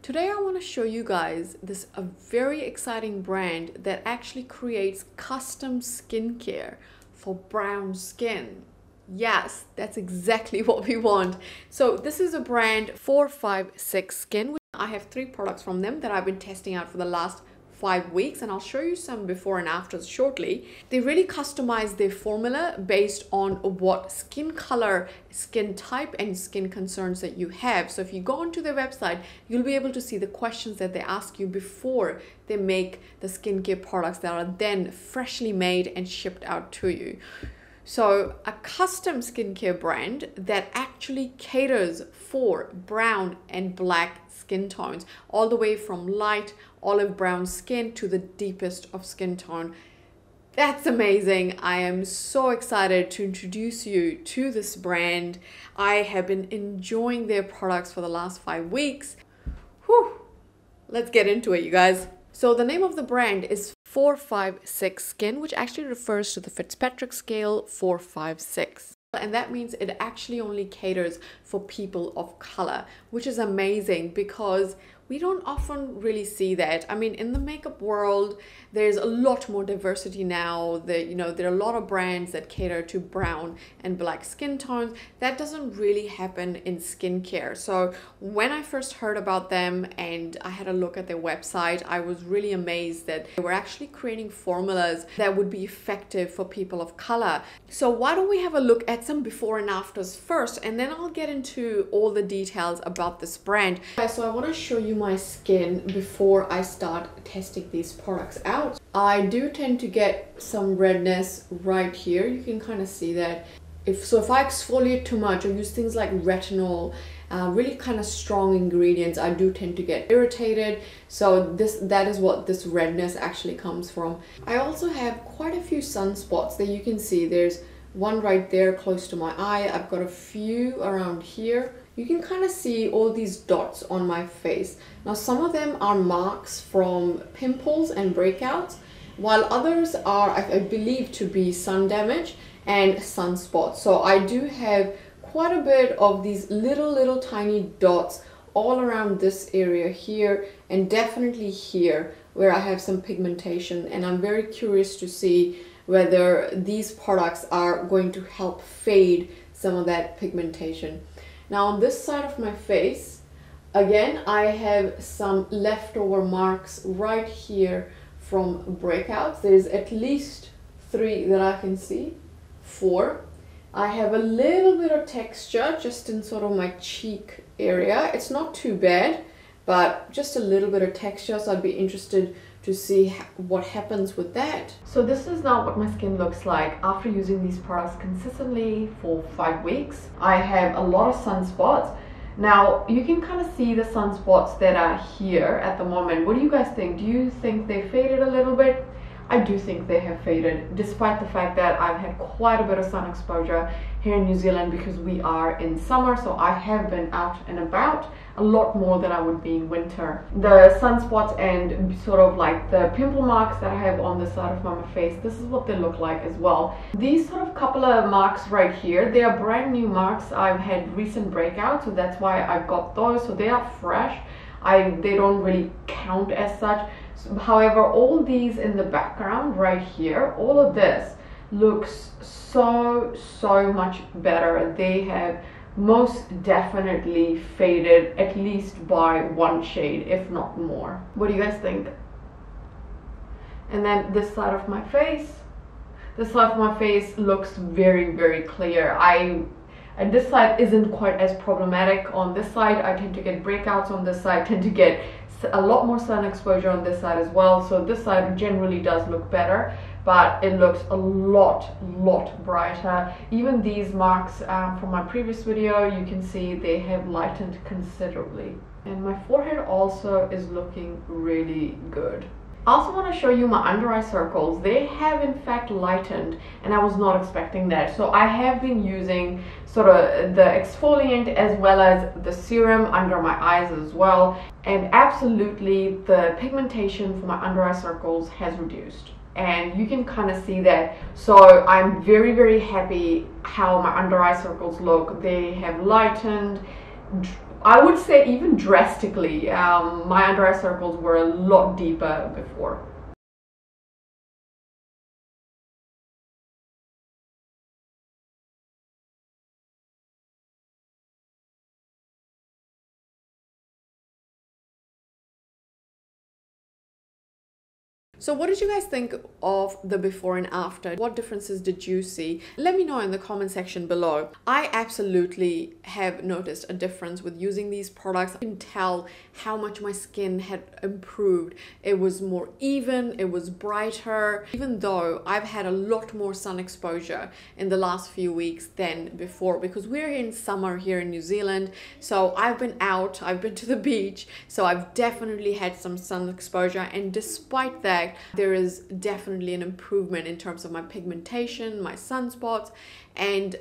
Today I want to show you guys a very exciting brand that actually creates custom skincare for brown skin. Yes, that's exactly what we want. So this is a brand 456 Skin. I have 3 products from them that I've been testing out for the last 5 weeks, and I'll show you some before and afters shortly. They really customize their formula based on what skin color, skin type, and skin concerns that you have. So if you go onto their website, you'll be able to see the questions that they ask you before they make the skincare products that are then freshly made and shipped out to you. So a custom skincare brand that actually caters for brown and black skin tones, all the way from light olive brown skin to the deepest of skin tone. That's amazing. I am so excited to introduce you to this brand. I have been enjoying their products for the last 5 weeks. Whew. Let's get into it, you guys. So the name of the brand is 456 Skin, which actually refers to the Fitzpatrick scale 456. And that means it actually only caters for people of color, which is amazing because we don't often really see that. I mean, in the makeup world, there's a lot more diversity now. There are a lot of brands that cater to brown and black skin tones. That doesn't really happen in skincare. So when I first heard about them and I had a look at their website, I was really amazed that they were actually creating formulas that would be effective for people of color. So why don't we have a look at some before and afters first, and then I'll get into all the details about this brand. So I want to show you my skin before I start testing these products out. I do tend to get some redness right here. You can kind of see that. If I exfoliate too much or use things like retinol, really kind of strong ingredients, I do tend to get irritated. So that is what this redness actually comes from. I also have quite a few sunspots that you can see. There's one right there close to my eye. I've got a few around here. You can kind of see all these dots on my face. Now some of them are marks from pimples and breakouts, while others are, I believe, to be sun damage and sunspots. So I do have quite a bit of these little tiny dots all around this area here, and definitely here where I have some pigmentation, and I'm very curious to see whether these products are going to help fade some of that pigmentation. Now on this side of my face, again, I have some leftover marks right here from breakouts. There's at least 3 that I can see, 4. I have a little bit of texture just in sort of my cheek area. It's not too bad, but just a little bit of texture, so I'd be interested to see what happens with that. So this is now what my skin looks like after using these products consistently for 5 weeks. I have a lot of sunspots. Now you can kind of see the sunspots that are here at the moment. What do you guys think? Do you think they faded a little bit? I do think they have faded, despite the fact that I've had quite a bit of sun exposure here in New Zealand because we are in summer, so I have been out and about a lot more than I would be in winter. The sunspots and sort of like the pimple marks that I have on the side of my face, this is what they look like as well. These sort of couple of marks right here, they are brand new marks. I've had recent breakouts, so that's why I got those, so they are fresh. They don't really count as such. However, all these in the background right here, all of this looks so much better. They have most definitely faded at least by 1 shade, if not more. What do you guys think? And then this side of my face looks very clear. And this side isn't quite as problematic. On this side, I tend to get breakouts. On this side, I tend to get a lot more sun exposure on this side as well. So this side generally does look better, but it looks a lot brighter. Even these marks from my previous video, you can see they have lightened considerably. And my forehead also is looking really good. I also want to show you my under eye circles. They have in fact lightened, and I was not expecting that. So I have been using sort of the exfoliant as well as the serum under my eyes as well, and absolutely the pigmentation for my under eye circles has reduced, and you can kind of see that. So I'm very happy how my under eye circles look. They have lightened I would say even drastically. My under eye circles were a lot deeper before. So what did you guys think of the before and after? What differences did you see? Let me know in the comment section below. I absolutely have noticed a difference with using these products. I can tell how much my skin had improved. It was more even, it was brighter, even though I've had a lot more sun exposure in the last few weeks than before, because we're in summer here in New Zealand. So I've been out, I've been to the beach, so I've definitely had some sun exposure, and despite that, there is definitely an improvement in terms of my pigmentation, my sunspots, and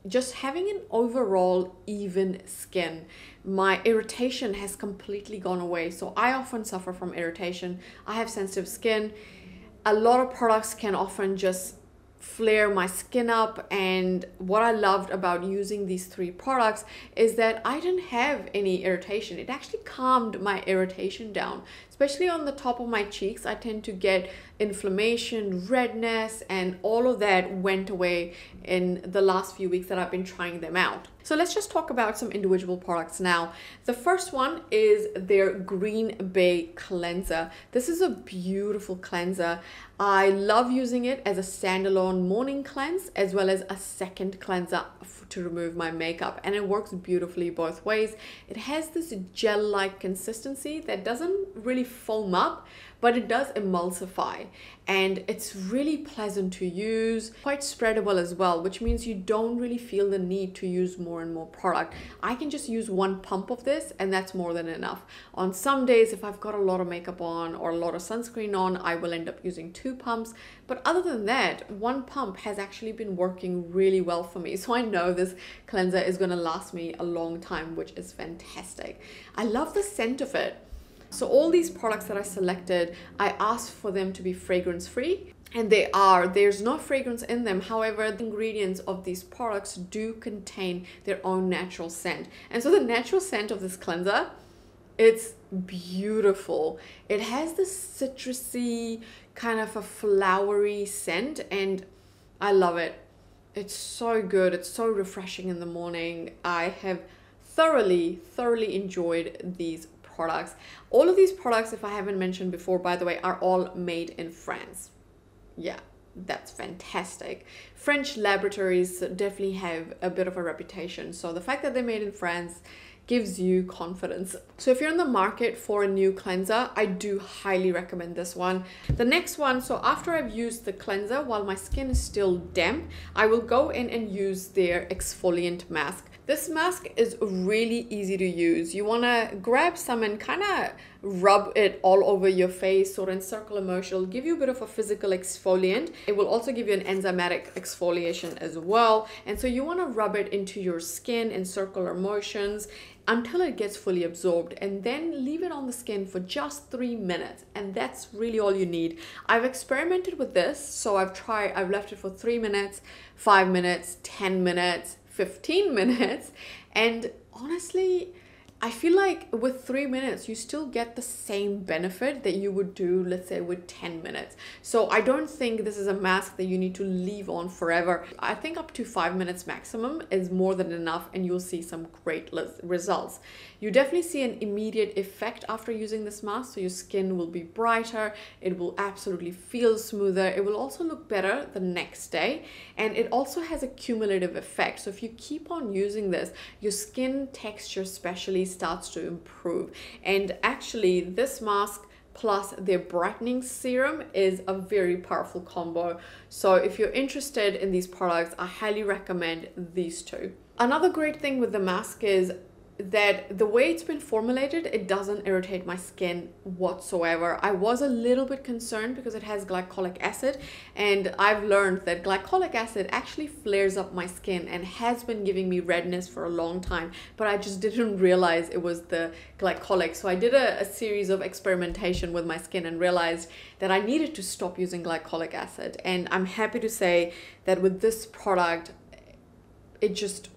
just having an overall even skin. My irritation has completely gone away. So I often suffer from irritation. I have sensitive skin. A lot of products can often just flare my skin up, and what I loved about using these 3 products is that I didn't have any irritation. It actually calmed my irritation down, especially on the top of my cheeks. I tend to get inflammation, redness, and all of that went away in the last few weeks that I've been trying them out. So let's just talk about some individual products now. The first one is their Green Bay cleanser. This is a beautiful cleanser. I love using it as a standalone morning cleanse as well as a second cleanser to remove my makeup, and it works beautifully both ways. It has this gel-like consistency that doesn't really foam up, but it does emulsify, and it's really pleasant to use, quite spreadable as well, which means you don't really feel the need to use more and more product. I can just use 1 pump of this, and that's more than enough. On some days, if I've got a lot of makeup on or a lot of sunscreen on, I will end up using 2 pumps, but other than that, 1 pump has actually been working really well for me. So I know this cleanser is going to last me a long time, which is fantastic. I love the scent of it. So all these products that I selected, I asked for them to be fragrance free, and they are. There's no fragrance in them. However, the ingredients of these products do contain their own natural scent. And so the natural scent of this cleanser, it's beautiful. It has this citrusy, kind of a flowery scent, and I love it. It's so good. It's so refreshing in the morning. I have thoroughly enjoyed these products. All of these products, if I haven't mentioned before, by the way, are all made in France. Yeah, that's fantastic. French laboratories definitely have a bit of a reputation, so the fact that they're made in France gives you confidence. So if you're in the market for a new cleanser, I do highly recommend this one. The next one, so after I've used the cleanser while my skin is still damp, I will go in and use their exfoliant mask. This mask is really easy to use. You want to grab some and kind of rub it all over your face or in circular motion. It'll give you a bit of a physical exfoliant. It will also give you an enzymatic exfoliation as well. And so you want to rub it into your skin in circular motions until it gets fully absorbed, and then leave it on the skin for just 3 minutes, and that's really all you need. I've experimented with this, so I've left it for 3 minutes, 5 minutes, 10 minutes, 15 minutes, and honestly, I feel like with 3 minutes, you still get the same benefit that you would do, let's say, with 10 minutes. So I don't think this is a mask that you need to leave on forever. I think up to 5 minutes maximum is more than enough, and you'll see some great results. You definitely see an immediate effect after using this mask. So your skin will be brighter. It will absolutely feel smoother. It will also look better the next day. And it also has a cumulative effect. So if you keep on using this, your skin texture especially starts to improve. And actually this mask plus their brightening serum is a very powerful combo. So if you're interested in these products, I highly recommend these 2. Another great thing with the mask is that the way it's been formulated, it doesn't irritate my skin whatsoever. I was a little bit concerned because it has glycolic acid, and I've learned that glycolic acid actually flares up my skin and has been giving me redness for a long time, but I just didn't realize it was the glycolic. So I did a series of experimentation with my skin and realized that I needed to stop using glycolic acid, and I'm happy to say that with this product, it just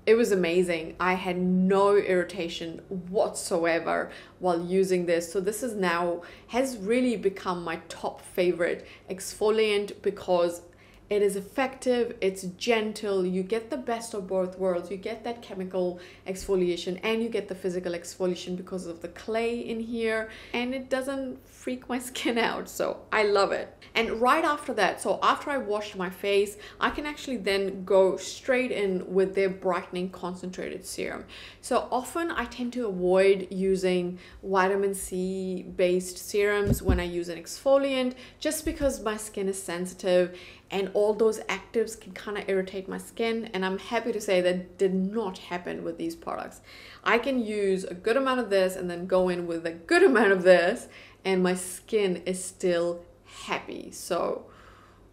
It was amazing. I had no irritation whatsoever while using this. So this is now has really become my top favorite exfoliant because it is effective, it's gentle, you get the best of both worlds. You get that chemical exfoliation and you get the physical exfoliation because of the clay in here, and it doesn't freak my skin out. So I love it. And right after that, so after I washed my face, I can actually then go straight in with their brightening concentrated serum. So often I tend to avoid using vitamin C based serums when I use an exfoliant, just because my skin is sensitive and all those actives can kind of irritate my skin. And I'm happy to say that did not happen with these products. I can use a good amount of this and then go in with a good amount of this, and my skin is still happy. So,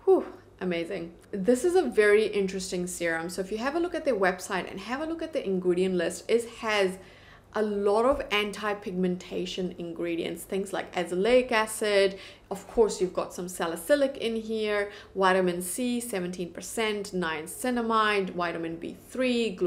whew, amazing. This is a very interesting serum. So if you have a look at their website and have a look at the ingredient list, it has a lot of anti-pigmentation ingredients, things like azelaic acid. Of course, you've got some salicylic in here, vitamin C, 17%, niacinamide, vitamin B3,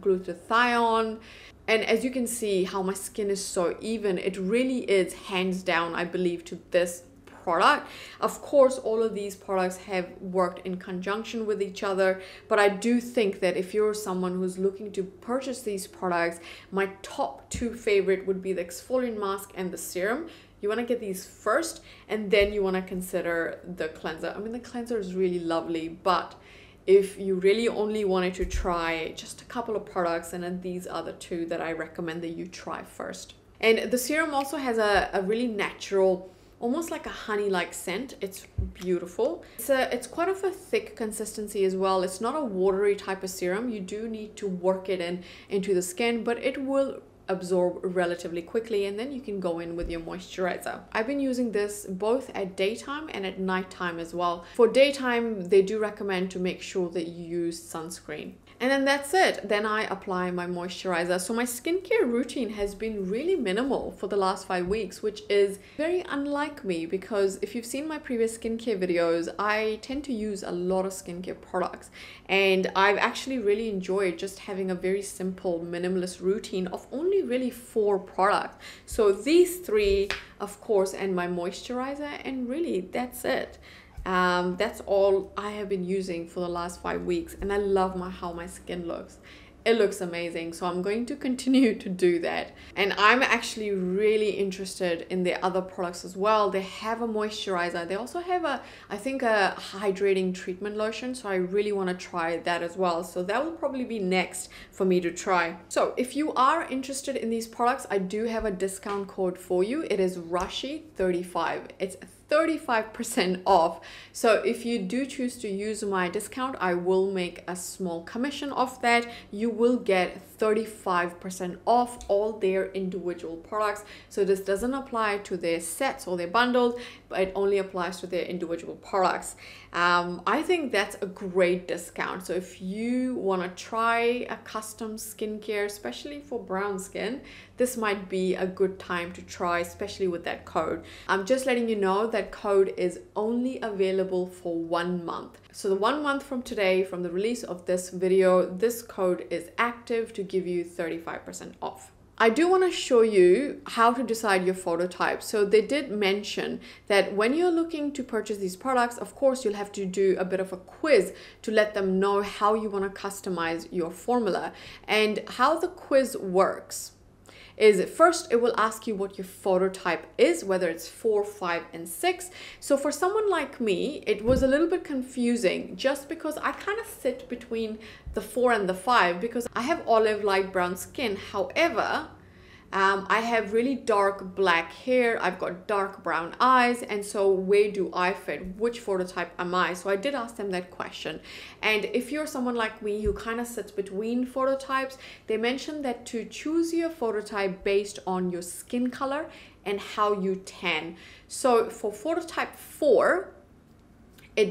glutathione. And as you can see how my skin is so even, it really is hands down, I believe, to this product. Of course, all of these products have worked in conjunction with each other, but I do think that if you're someone who's looking to purchase these products, my top two favorite would be the exfoliant mask and the serum. You want to get these first, and then you want to consider the cleanser. I mean, the cleanser is really lovely, but if you really only wanted to try just a couple of products, and then these are the two that I recommend that you try first. And the serum also has a really natural, almost like a honey-like scent. It's beautiful. It's quite of a thick consistency as well. It's not a watery type of serum. You do need to work it into the skin, but it will absorb relatively quickly, and then you can go in with your moisturizer. I've been using this both at daytime and at nighttime as well. For daytime, they do recommend to make sure that you use sunscreen. And then that's it. Then I apply my moisturizer. So my skincare routine has been really minimal for the last 5 weeks, which is very unlike me, because if you've seen my previous skincare videos, I tend to use a lot of skincare products. And I've actually really enjoyed just having a very simple minimalist routine of only really 4 products. So these 3, of course, and my moisturizer, and really that's it. That's all I have been using for the last 5 weeks, and I love how my skin looks. It looks amazing, so I'm going to continue to do that. And I'm actually really interested in their other products as well. They have a moisturizer. They also have I think a hydrating treatment lotion, so I really want to try that as well. So that will probably be next for me to try. So if you are interested in these products, I do have a discount code for you. It is Rashi35. It's 35% off. So if you do choose to use my discount, I will make a small commission off that. You will get 35% off all their individual products. So this doesn't apply to their sets or their bundles, but it only applies to their individual products. I think that's a great discount. So if you want to try a custom skincare, especially for brown skin, this might be a good time to try, especially with that code. I'm just letting you know that code is only available for 1 month. So the 1 month from today, from the release of this video, this code is active to give you 35% off. I do want to show you how to decide your photo type. So they did mention that when you're looking to purchase these products, of course, you'll have to do a bit of a quiz to let them know how you want to customize your formula. And how the quiz works is first it will ask you what your photo type is, whether it's 4, 5, and 6. So for someone like me, it was a little bit confusing just because I kind of sit between the 4 and the 5 because I have olive light brown skin. However, I have really dark black hair, I've got dark brown eyes, and so where do I fit? Which phototype am I? So I did ask them that question. And if you're someone like me who kind of sits between phototypes, they mentioned that to choose your phototype based on your skin color and how you tan. So for phototype 4,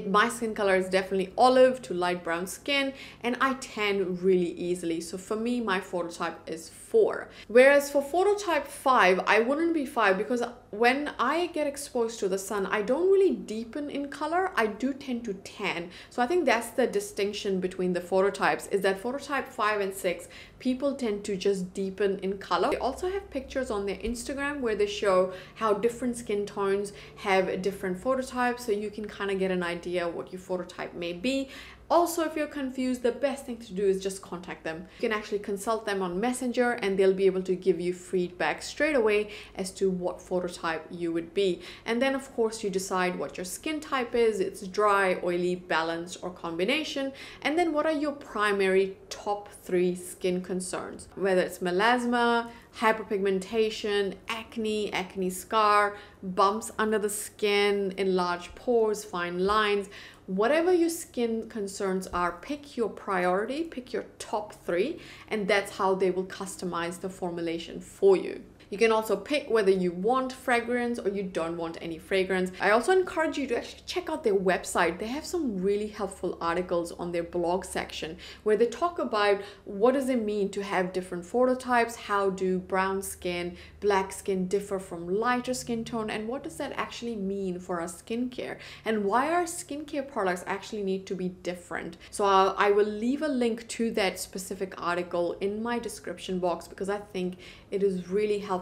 My skin color is definitely olive to light brown skin, and I tan really easily. So for me, my phototype is 4. Whereas for phototype 5, I wouldn't be 5 because when I get exposed to the sun, I don't really deepen in color. I do tend to tan. So I think that's the distinction between the phototypes, is that phototype 5 and 6, people tend to just deepen in color. They also have pictures on their Instagram where they show how different skin tones have different phototypes, so you can kind of get an idea what your phototype may be. Also, if you're confused, the best thing to do is just contact them. You can actually consult them on Messenger and they'll be able to give you feedback straight away as to what phototype you would be. And then of course you decide what your skin type is. It's dry, oily, balanced, or combination. And then what are your primary top 3 skin concerns? Whether it's melasma, hyperpigmentation, acne scar, bumps under the skin, enlarged pores, fine lines. Whatever your skin concerns are, pick your priority, pick your top 3, and that's how they will customize the formulation for you. You can also pick whether you want fragrance or you don't want any fragrance. I also encourage you to actually check out their website. They have some really helpful articles on their blog section where they talk about what does it mean to have different phototypes, how do brown skin, black skin differ from lighter skin tone, and what does that actually mean for our skincare, and why our skincare products actually need to be different. So I will leave a link to that specific article in my description box because I think it is really helpful,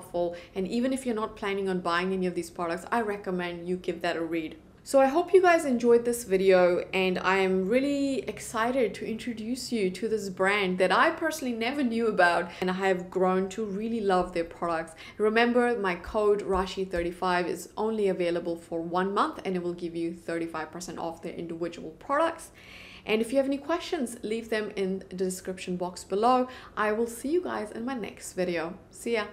and even if you're not planning on buying any of these products, I recommend you give that a read. So I hope you guys enjoyed this video, and I am really excited to introduce you to this brand that I personally never knew about, and I have grown to really love their products. Remember, my code Rashi35 is only available for 1 month, and it will give you 35% off their individual products. And if you have any questions, leave them in the description box below. I will see you guys in my next video. See ya!